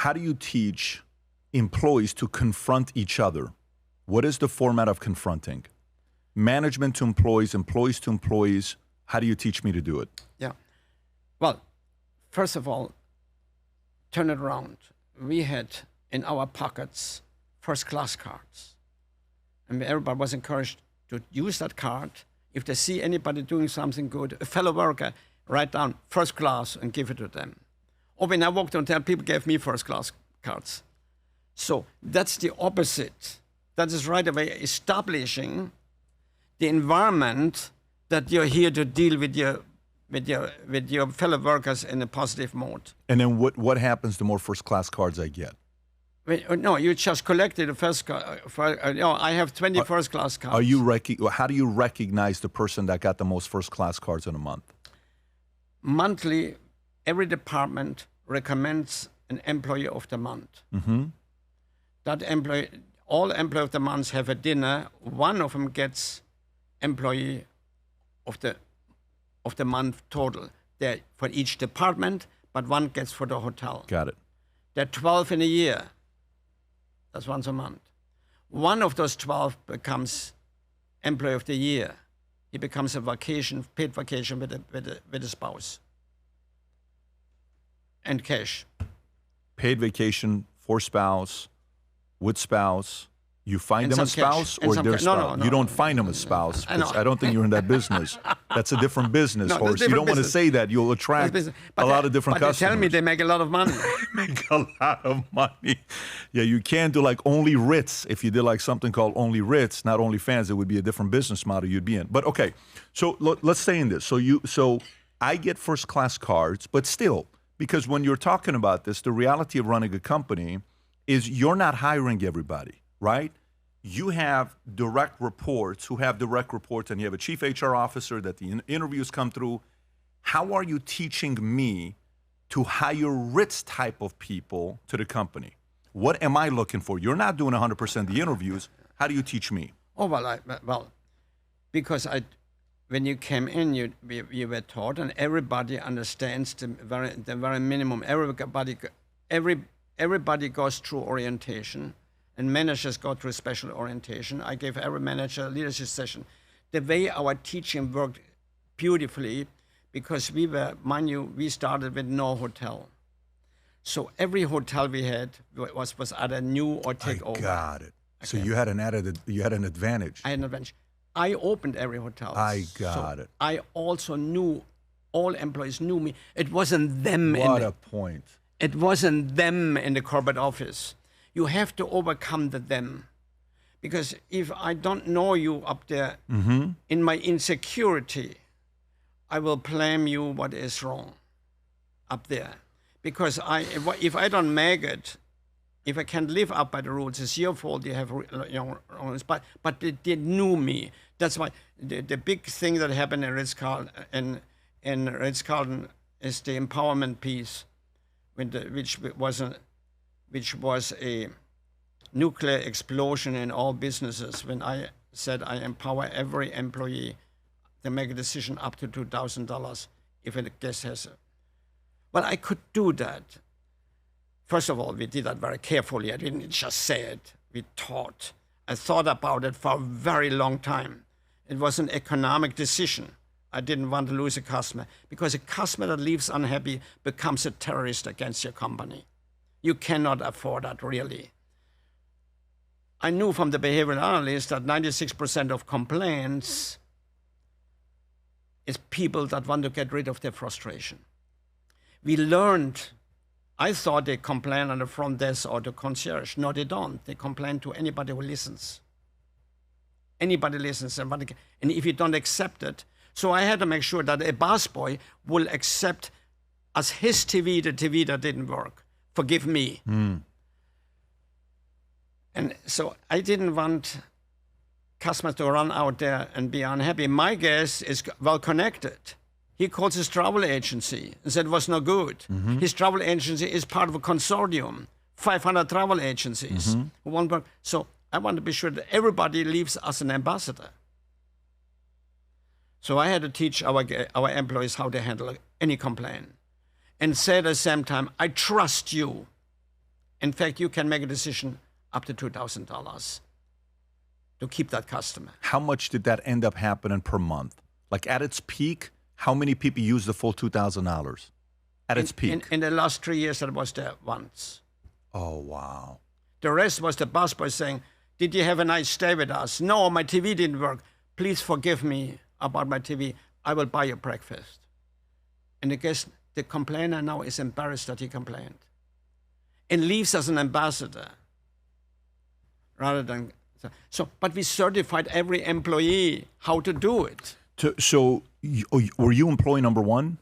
how do you teach employees to confront each other? What is the format of confronting? Management to employees, employees to employees. How do you teach me to do it? Yeah. Well, first of all, turn it around. We had in our pockets first-class cards. And everybody was encouraged to use that card. If they see anybody doing something good, a fellow worker, write down first class and give it to them. Or when I walked on town, people gave me first-class cards. So that's the opposite. That is right away establishing the environment that you're here to deal with your fellow workers in a positive mode. And then what happens the more first-class cards I get? No, you just collected the first card. I have 20 first-class cards. How do you recognize the person that got the most first-class cards in a month? Monthly, every department recommends an employee of the month. Mm-hmm. All employee of the month have a dinner. One of them gets employee of the month total. They're for each department, but one gets for the hotel. Got it. There are 12 in a year. That's once a month. One of those 12 becomes employee of the year. He becomes a paid vacation with a spouse. And cash. Paid vacation for spouse, with spouse. You find them a spouse or their spouse? No, you don't find them a spouse. I don't think you're in that business. That's a different business, Horst. You don't want to say that. You'll attract a lot of different customers. But they tell me they make a lot of money. Make a lot of money. Yeah, you can't do like only Ritz. If you did like something called only Ritz, not only fans, it would be a different business model you'd be in. But okay, so let's stay in this. So I get first-class cards, but still, because when you're talking about this, the reality of running a company is you're not hiring everybody. Right? You have direct reports who have direct reports, and you have a chief HR officer that the interviews come through. How are you teaching me to hire Ritz type of people to the company? What am I looking for? You're not doing 100% of the interviews. How do you teach me? Oh, because when you came in, you were taught, and everybody understands the very minimum. Everybody goes through orientation. And managers go through special orientation. I gave every manager a leadership session. The way our teaching worked beautifully, because we started with no hotel. So every hotel we had was either new or take over. I got it. Okay. So you had an advantage. I had an advantage. I opened every hotel. I got it. I also knew, all employees knew me. It wasn't them. What a point. It wasn't them in the corporate office. You have to overcome the them. Because if I don't know you up there, in my insecurity, I will blame you what is wrong up there. Because if I don't make it, if I can't live up by the rules, it's your fault you have wrong. But they knew me. That's why the big thing that happened in Ritz Carlton, is the empowerment piece, which was a nuclear explosion in all businesses when I said I empower every employee to make a decision up to $2,000 if a guest has it. Well, I could do that. First of all, we did that very carefully. I didn't just say it. We taught. I thought about it for a very long time. It was an economic decision. I didn't want to lose a customer, because a customer that leaves unhappy becomes a terrorist against your company. You cannot afford that, really. I knew from the behavioral analyst that 96% of complaints is people that want to get rid of their frustration. We learned, I thought they complain on the front desk or the concierge. No, they don't. They complain to anybody who listens. Anybody listens, and if you don't accept it. So I had to make sure that a boss boy will accept as his TV the TV that didn't work. Forgive me. And so I didn't want customers to run out there and be unhappy. My guest is well connected. He calls his travel agency and said it was no good. His travel agency is part of a consortium, 500 travel agencies. So I want to be sure that everybody leaves as an ambassador. So I had to teach our employees how to handle any complaint, and say at the same time, I trust you. In fact, you can make a decision up to $2,000 to keep that customer. How much did that end up happening per month? Like at its peak, how many people used the full $2,000 at its peak? In the last 3 years, that was there once. Oh, wow. The rest was the busboy saying, did you have a nice stay with us? No, my TV didn't work. Please forgive me about my TV. I will buy you breakfast. And I guess the complainer now is embarrassed that he complained and leaves as an ambassador rather than... So, but we certified every employee how to do it. So were you employee number one?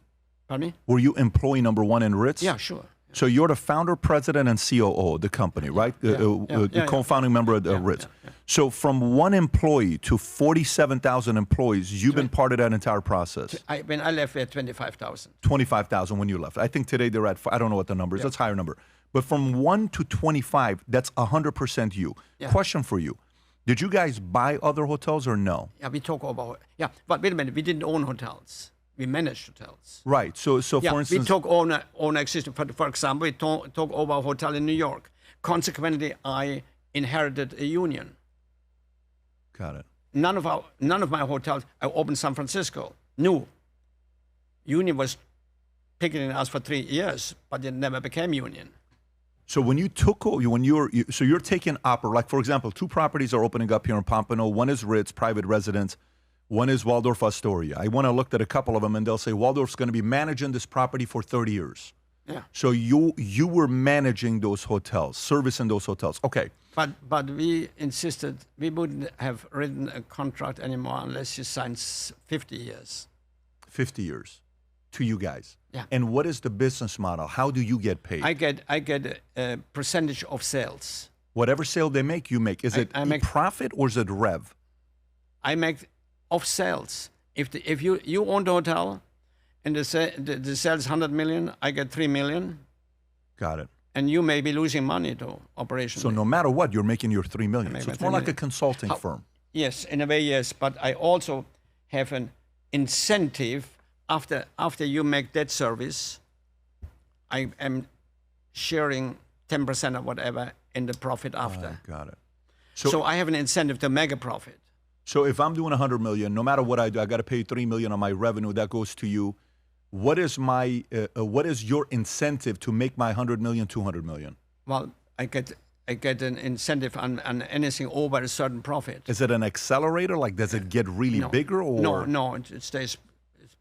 Pardon me? Were you employee number one in Ritz? Yeah, sure. So you're the founder, president, and COO of the company, right? The co-founding member of Ritz. Yeah. So from one employee to 47,000 employees, you've been part of that entire process. When I left, we had 25,000. 25,000 when you left. I think today they're at, I don't know what the number is. That's a higher number. But from 1 to 25, that's 100% you. Yeah. Question for you. Did you guys buy other hotels or no? Yeah, we talk about... Yeah, but wait a minute. We didn't own hotels. We managed hotels. Right. So for instance... we took own existing... For example, we took over a hotel in New York. Consequently, I inherited a union. Got it. None of my hotels... I opened San Francisco. New. Union was picking us for 3 years, but it never became union. So when you took over, so you're taking like for example, 2 properties are opening up here in Pompano. One is Ritz, private residence. One is Waldorf Astoria. I want to look at a couple of them, and they'll say Waldorf's going to be managing this property for 30 years. Yeah. So you were managing those hotels, servicing those hotels. Okay. But we insisted we wouldn't have written a contract anymore unless you signed 50 years. 50 years to you guys. Yeah. And what is the business model? How do you get paid? I get a percentage of sales. Whatever sale they make, you make. Is it profit or is it rev? I make of sales. If you own the hotel and the sales 100 million, I get 3 million. Got it. And you may be losing money to operation. So no matter what, you're making your 3 million. So it's more like a consulting firm. Yes, in a way, yes. But I also have an incentive. After you make that service, I am sharing 10% of whatever in the profit after. Got it. So I have an incentive to make a profit. So if I'm doing 100 million, no matter what I do, I got to pay 3 million on my revenue that goes to you. What is your incentive to make my 100 million 200 million? Well, I get an incentive on anything over a certain profit. Is it an accelerator? Like, does it get really bigger or no? It stays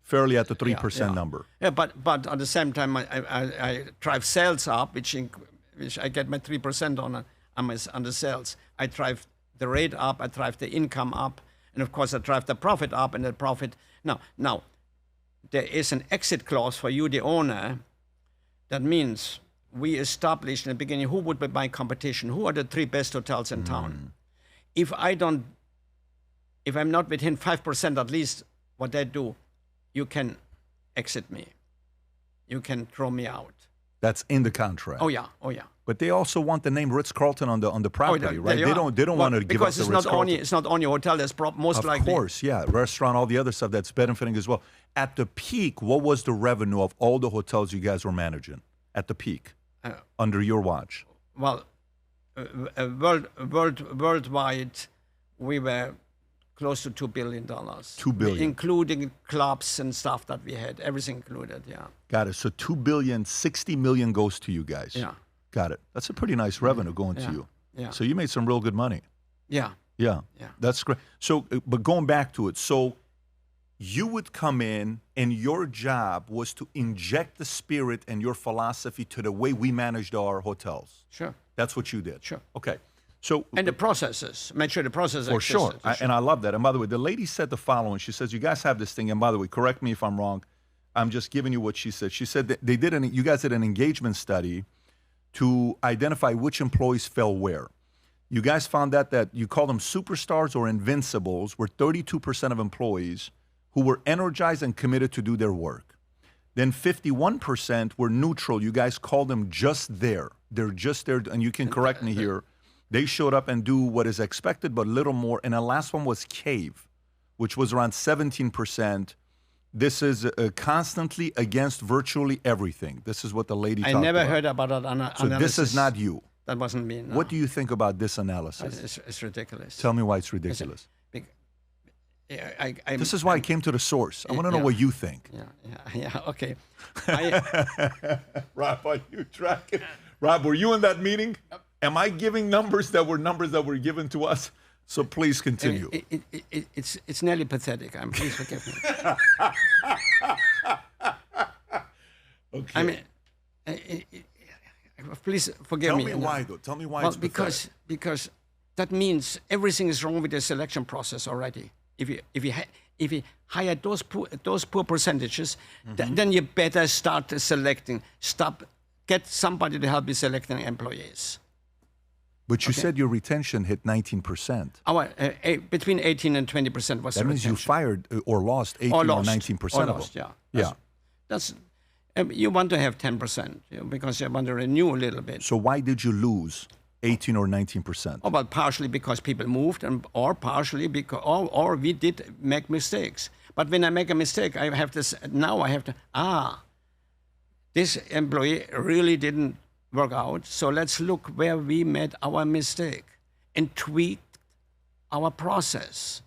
fairly at the 3% number. Yeah, but at the same time, I drive sales up, which I get my 3% on the sales. I drive the rate up, I drive the income up, and of course I drive the profit up, and the profit. Now, there is an exit clause for you, the owner. That means we established in the beginning who would be my competition, who are the 3 best hotels in town. If I'm not within 5% at least what they do, you can exit me. You can throw me out. That's in the contract. Oh yeah. But they also want the name Ritz Carlton on the property, right? They don't want to give us the Ritz Carlton. Because it's not only a hotel. There's most likely. Of course, yeah, restaurant, all the other stuff that's benefiting as well. At the peak, what was the revenue of all the hotels you guys were managing at the peak under your watch? Well, worldwide, we were close to $2 billion. $2 billion. Including clubs and stuff that we had, everything included, yeah. Got it. So $2 billion, 60 million goes to you guys. Yeah. Got it. That's a pretty nice revenue going to you. Yeah. So you made some real good money. Yeah. Yeah. That's great. So, but going back to it, so you would come in and your job was to inject the spirit and your philosophy to the way we managed our hotels. Sure. That's what you did. Sure. Okay. So, and the processes, make sure the process for sure. And I love that. And by the way, the lady said the following. She says, you guys have this thing. And by the way, correct me if I'm wrong. I'm just giving you what she said. She said that you guys did an engagement study to identify which employees fell where. You guys found that you call them superstars or invincibles were 32% of employees who were energized and committed to do their work. Then 51% were neutral. You guys called them just there. They're just there. And you can correct me here. They showed up and do what is expected, but little more. And the last one was cave, which was around 17%. This is constantly against virtually everything. This is what the lady talked about. I never heard about that. So this is not you. That wasn't me. No. What do you think about this analysis? It's ridiculous. Tell me why it's ridiculous. This is why I came to the source. I want to know what you think. Yeah, okay. Rob, are you tracking? Rob, were you in that meeting? Am I giving numbers that were given to us? So please continue. It's nearly pathetic. Please forgive me. Okay. I mean, please forgive me. Tell me why, though. Tell me why Well, it's pathetic. because that means everything is wrong with the selection process already. If you hire those poor percentages, then you better start selecting. Get somebody to help you selecting employees. But you said your retention hit 19%. Between 18 and 20% was the retention. That means you fired or lost 18 or 19% of them. Yeah. That's you want to have 10% because you want to renew a little bit. So why did you lose 18 or 19%? Oh, well, partially because people moved, or partially because, or we did make mistakes. But when I make a mistake, I have to, this employee really didn't work out. So let's look where we made our mistake and tweak our process.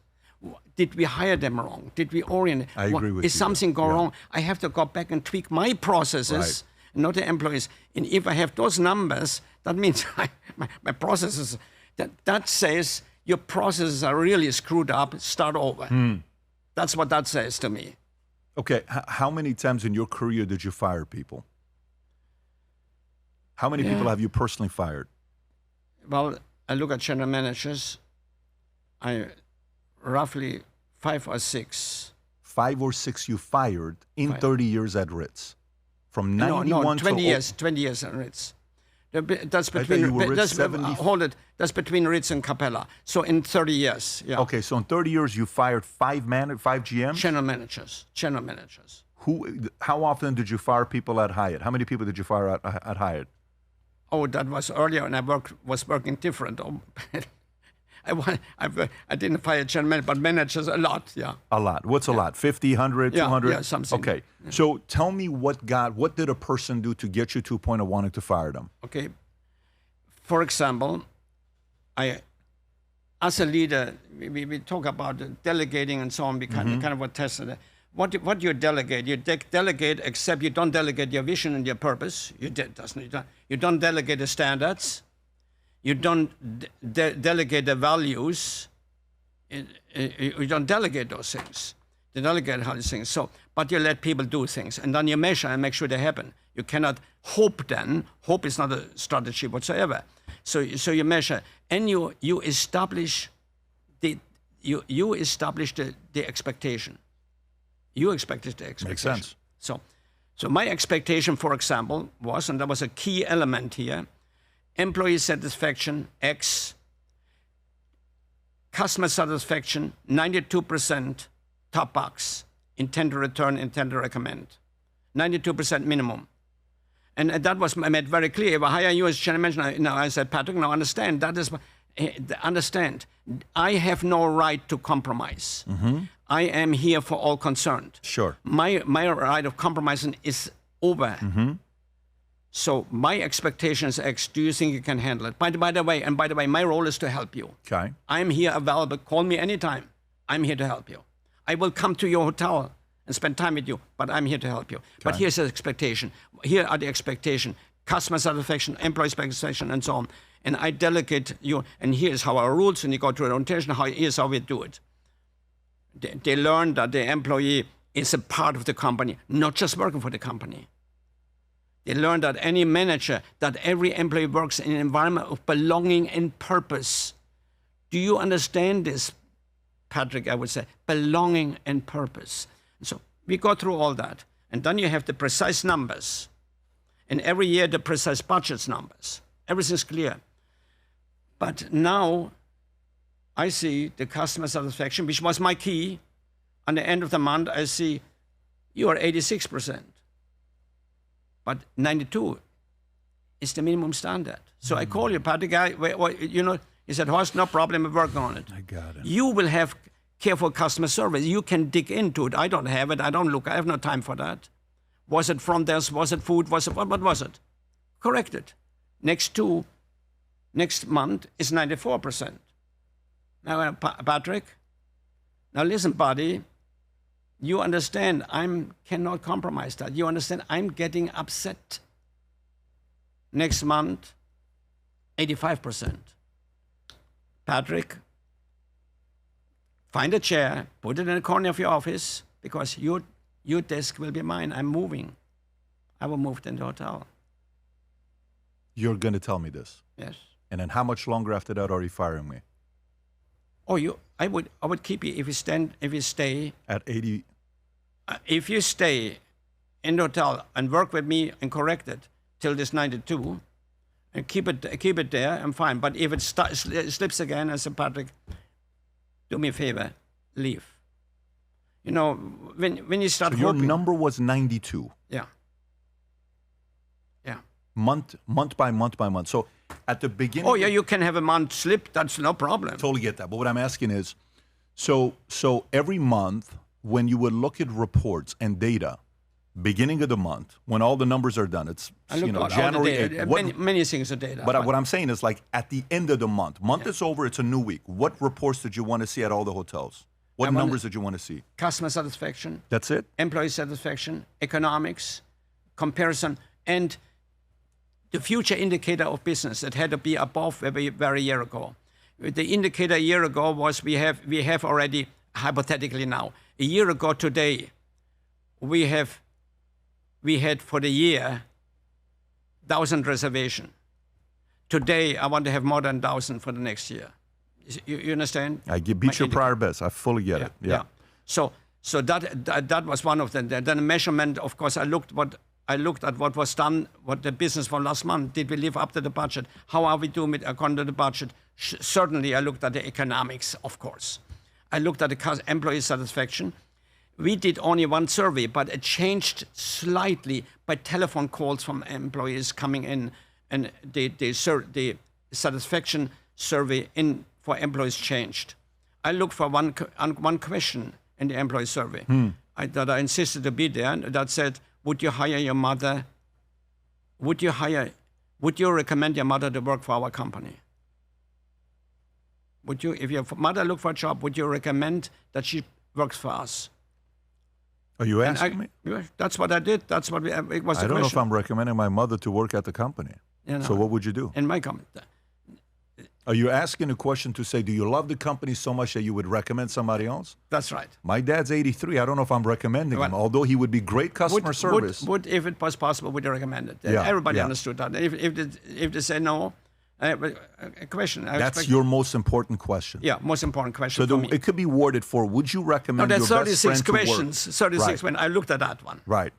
Did we hire them wrong? Did we orient? I agree with you. Is something go wrong? I have to go back and tweak my processes, not the employees. And if I have those numbers, that means my processes, that says your processes are really screwed up, start over. That's what that says to me. Okay, how many times in your career did you fire people? How many people have you personally fired? Well, I look at general managers, roughly 5 or 6. 5 or 6 you fired in 30 years at Ritz? From 91 20 to... years, 20 years at Ritz. That's I thought you were between, Ritz 70. hold it, that's between Ritz and Capella. So in 30 years, yeah. Okay, so in 30 years you fired 5 GMs? General managers. How often did you fire people at Hyatt? How many people did you fire at Hyatt? Oh, that was earlier, and I was working different. I didn't fire general managers, but managers a lot, yeah. A lot. What's a lot? 50, 100, 200? Yeah, something. Okay. Yeah. So tell me what did a person do to get you to a point of wanting to fire them? Okay. For example, as a leader, we talk about delegating and so on. We kind of tested. What you delegate? You delegate, except you don't delegate your vision and your purpose. You don't delegate the standards. You don't delegate the values. You don't delegate those things. You delegate how these things. So, but you let people do things, and then you measure and make sure they happen. You cannot hope. Then hope is not a strategy whatsoever. So you measure, and you establish the expectation. You expected the expectation. Makes sense. So my expectation, for example, was, and that was a key element here, employee satisfaction, X. Customer satisfaction, 92% top box. Intent to return, intent to recommend. 92% minimum. And that was made very clear. If I hire you as general manager, now I said, Patrick, now understand, understand, I have no right to compromise. I am here for all concerned. Sure. My right of compromising is over. So my expectation is X. Do you think you can handle it? By the way, my role is to help you. Okay. I'm here available. Call me anytime. I'm here to help you. I will come to your hotel and spend time with you, but I'm here to help you. Okay. But here's the expectation. Here are the expectation. Customer satisfaction, employee satisfaction, and so on. And I delegate you, and here's how our rules, and you go through the orientation, here's how we do it. They learn that the employee is a part of the company, not just working for the company. They learn that any manager, that every employee works in an environment of belonging and purpose. Do you understand this, Patrick? I would say belonging and purpose. So we go through all that. And then you have the precise numbers. And every year the precise budgets numbers. Everything's clear. But now I see the customer satisfaction, which was my key. On the end of the month, I see you are 86%. But 92 is the minimum standard. So I call you, Patrick, he said, Horst, no problem, I'm working on it. I got it. You will have careful customer service. You can dig into it. I don't have it. I don't look. I have no time for that. Was it front desk? Was it food? What was it? Correct it. Next 2, Next month is 94%. Now, Patrick, now listen, buddy, you understand I cannot compromise that. You understand I'm getting upset. Next month, 85%. Patrick, find a chair, put it in the corner of your office, because your desk will be mine. I'm moving. I will move to the hotel. You're going to tell me this. Yes. And then how much longer after that are you firing me? Oh, I would keep you if you stay At 80. If you stay in the hotel and work with me and correct it till this 92, and keep it there, I'm fine. But if it slips again, I said, Patrick, do me a favor, leave. You know, when you start So your hoping, number was 92. yeah, yeah. Month by month by month. So at the beginning. Oh yeah, you can have a month slip. That's no problem. Totally get that. But what I'm asking is, so every month when you would look at reports and data, beginning of the month, when all the numbers are done, it's I look at January all the 8th. data, many things are data. But what I'm saying is, like, at the end of the month is over, it's a new week. What reports did you want to see at all the hotels? What numbers did you want to see? Customer satisfaction. That's it? Employee satisfaction, economics, comparison, and the future indicator of business that had to be above where we were a year ago. The indicator a year ago was we have already, hypothetically now, a year ago today, we had for the year 1,000 reservation. Today, I want to have more than 1,000 for the next year. You understand? I beat your prior best. I fully get it. Yeah. So that was one of them. Then the measurement, of course, I looked at what was done, what the business from last month. Did we live up to the budget? How are we doing it according to the budget? Certainly, I looked at the economics, of course. I looked at the employee satisfaction. We did only one survey, but it changed slightly by telephone calls from employees coming in, and the satisfaction survey for employees changed. I looked for one question in the employee survey that I insisted to be there, and that said, would you hire your mother? Would you recommend your mother to work for our company? Would you, if your mother looked for a job, would you recommend that she works for us? Are you asking me? Yeah, that's what I did. That's what it was. I don't know if I'm recommending my mother to work at the company. You know, so what would you do? In my company. Are you asking a question to say, do you love the company so much that you would recommend somebody else? That's right. My dad's 83. I don't know if I'm recommending him, although he would be great customer service. Would if it was possible, would you recommend it? Yeah, Everybody understood that. If they say no, a question. That's your most important question. Yeah, most important question for me. It could be worded for, would you recommend your best friend to work? 36 questions. 36 when I looked at that one. Right.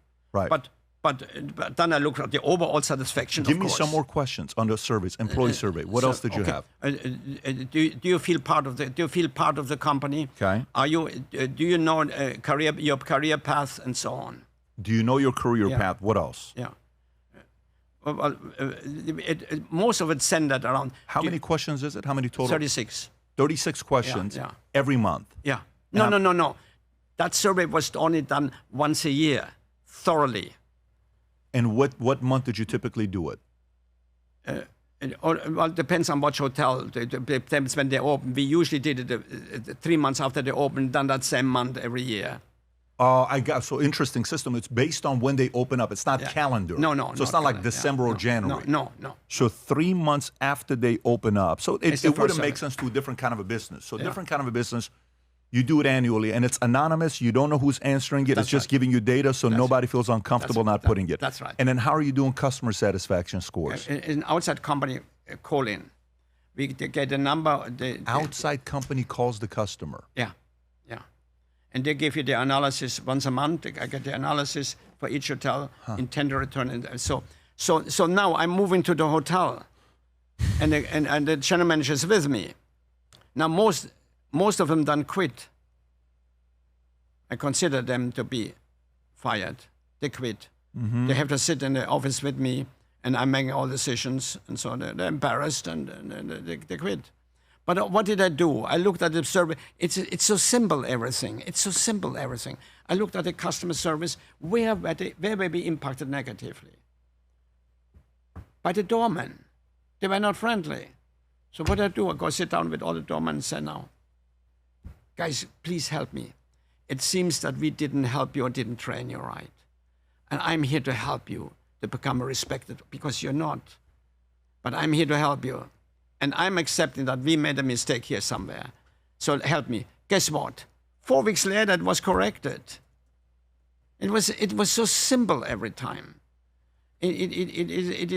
But then I looked at the overall satisfaction. Give me some more questions on the surveys, employee survey. What else did you have? Do you feel part of the? Do you feel part of the company? Okay. Are you? Do you know your career path and so on? Do you know your career path? What else? Yeah. Well, most of it centered around. How many questions is it? How many total? 36. 36 questions every month. Yeah. No. That survey was only done once a year, thoroughly. And what month did you typically do it? Well, it depends on which hotel. It depends when they open. We usually did it 3 months after they opened, done that same month every year. So interesting system. It's based on when they open up. It's not calendar. No. So it's not like December or January. No. So 3 months after they open up. So it wouldn't make sense to a different kind of a business. So different kind of a business, you do it annually, and it's anonymous. You don't know who's answering it. It's just giving you data, so nobody feels uncomfortable not putting it. That's right. And then how are you doing customer satisfaction scores? An outside company call in. We get a number. Outside company calls the customer. Yeah. And they give you the analysis once a month. I get the analysis for each hotel, intend to return. And so now I'm moving to the hotel, and the general manager is with me. Now most of them done quit. I consider them to be fired. They quit. Mm-hmm. They have to sit in the office with me, and I'm making all decisions, and so they're embarrassed, and they quit. But what did I do? I looked at the survey. It's so simple, everything. It's so simple, everything. I looked at the customer service. Where were we impacted negatively? By the doorman. They were not friendly. So what I do, I go sit down with all the doormen and say, now, guys, please help me. It seems that we didn't help you or didn't train you right. And I'm here to help you to become a respected, because you're not. But I'm here to help you. And I'm accepting that we made a mistake here somewhere. So help me. Guess what? 4 weeks later, it was corrected. It was so simple every time. It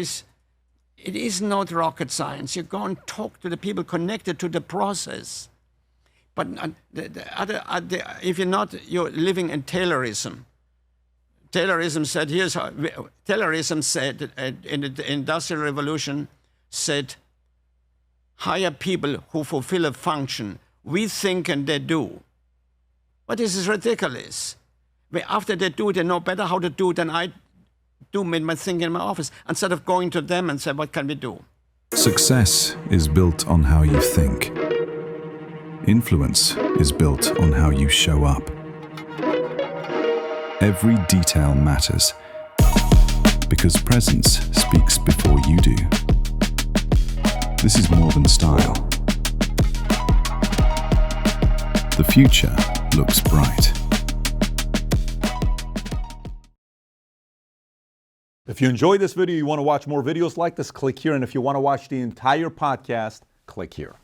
is not rocket science. You go and talk to the people connected to the process. But if you're not, you're living in Taylorism. Taylorism said, Taylorism said in the Industrial Revolution, said, hire people who fulfill a function. We think and they do. But this is ridiculous. After they do, they know better how to do than I do with my thinking in my office, instead of going to them and say, what can we do? Success is built on how you think. Influence is built on how you show up. Every detail matters, because presence speaks before you do. This is more than style. The future looks bright. If you enjoyed this video, you want to watch more videos like this, click here. And if you want to watch the entire podcast, click here.